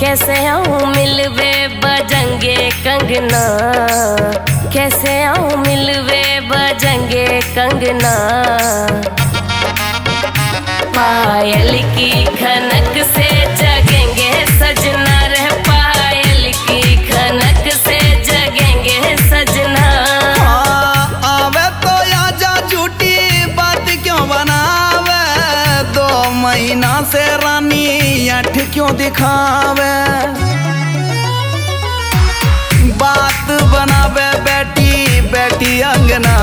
कैसे आऊं मिलवे बजंगे कंगना, कैसे आऊं मिलवे बजंगे कंगना। पायल की खनक से जगेंगे सजना रे, पायल की खनक से जगेंगे सजना। आवे तो आजा झूठी बात क्यों बनावे, 2 महीना से रानी अठ क्यों दिखावे। बात बनावे बैठी बैठी अंगना,